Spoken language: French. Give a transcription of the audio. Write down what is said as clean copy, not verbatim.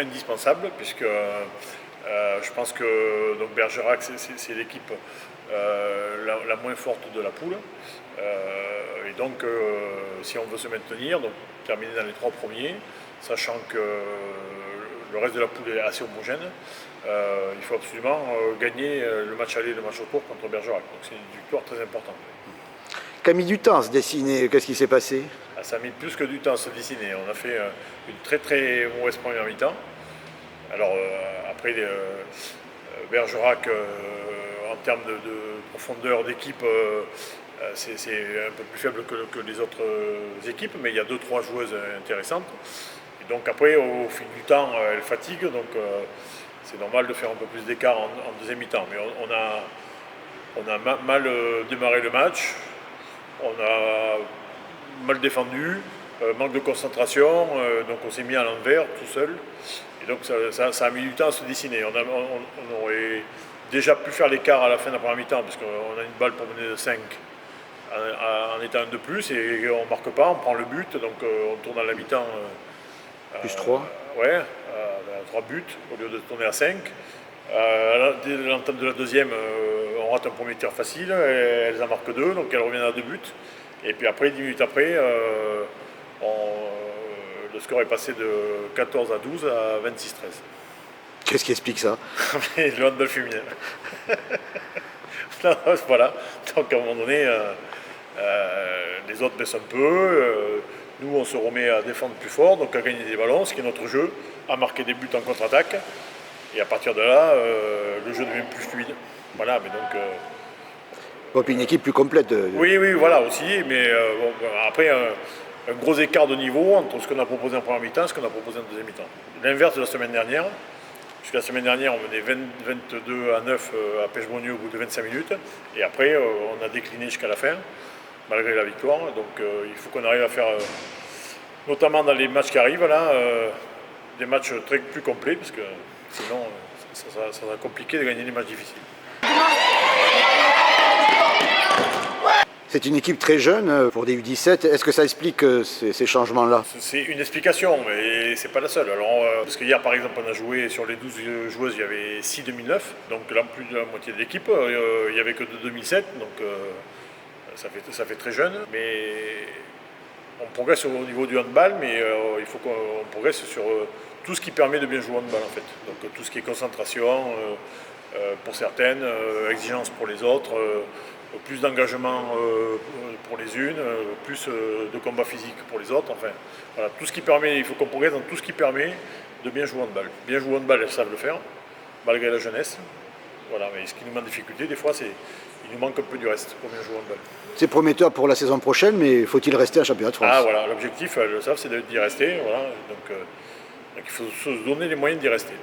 indispensable, puisque je pense que donc Bergerac, c'est l'équipe la moins forte de la poule. Et donc, si on veut se maintenir, donc terminer dans les 3 premiers, sachant que le reste de la poule est assez homogène, il faut absolument gagner le match aller et le match retour contre Bergerac. Donc c'est une victoire très importante. Ça a mis du temps à se dessiner, qu'est-ce qui s'est passé? Ça a mis plus que du temps à se dessiner. On a fait une très très mauvaise première mi-temps. Alors après, Bergerac, en termes de profondeur d'équipe, c'est un peu plus faible que les autres équipes, mais il y a 2-3 joueuses intéressantes. Et donc après, au fil du temps, elles fatiguent, donc c'est normal de faire un peu plus d'écart en deuxième mi-temps. Mais on a mal démarré le match, on a mal défendu, manque de concentration, donc on s'est mis à l'envers tout seul. Et donc ça a mis du temps à se dessiner. On aurait déjà pu faire l'écart à la fin de la première mi-temps, parce qu'on a une balle pour mener de 5 en étant un de plus, et on ne marque pas, on prend le but, donc on tourne à la mi-temps. Plus 3. Ouais, 3 buts au lieu de tourner à 5. Dès l'entame de la deuxième, on rate un premier tir facile, elles en marquent 2, donc elles reviennent à 2 buts. Et puis après, 10 minutes après, le score est passé de 14 à 12 à 26-13. Qu'est-ce qui explique ça? Le handball féminin. Voilà, donc à un moment donné, les autres baissent un peu. Nous, on se remet à défendre plus fort, donc à gagner des ballons, ce qui est notre jeu, à marquer des buts en contre-attaque. Et à partir de là, le jeu devient plus fluide. Voilà, mais donc. Bon, puis une équipe plus complète. Oui, voilà aussi, mais après, un gros écart de niveau entre ce qu'on a proposé en première mi-temps et ce qu'on a proposé en deuxième mi-temps. L'inverse de la semaine dernière, puisque la semaine dernière, on menait 22 à 9 à Pêche-Bonnieu au bout de 25 minutes, et après, on a décliné jusqu'à la fin, malgré la victoire. Donc il faut qu'on arrive à faire, notamment dans les matchs qui arrivent, là, des matchs plus complets, parce que sinon, ça va compliquer de gagner des matchs difficiles. C'est une équipe très jeune pour des U17. Est-ce que ça explique ces changements-là? C'est une explication, mais c'est pas la seule. Alors, parce qu'hier, par exemple, on a joué sur les 12 joueuses, il y avait 6 2009, donc là, plus de la moitié de l'équipe. Il n'y avait que de 2007, donc ça fait très jeune. Mais on progresse au niveau du handball, mais il faut qu'on progresse sur tout ce qui permet de bien jouer au handball, en fait. Donc tout ce qui est concentration pour certaines, exigence pour les autres. Plus d'engagement pour les unes, plus de combat physique pour les autres. Enfin, voilà, tout ce qui permet, il faut qu'on progresse dans tout ce qui permet de bien jouer au handball. Bien jouer au handball, elles savent le faire, malgré la jeunesse. Voilà, mais ce qui nous met en difficulté, des fois, c'est qu'il nous manque un peu du reste pour bien jouer au handball. C'est prometteur pour la saison prochaine, mais faut-il rester en championnat de France? Ah voilà, l'objectif, elles le savent, c'est d'y rester. Voilà, donc il faut se donner les moyens d'y rester.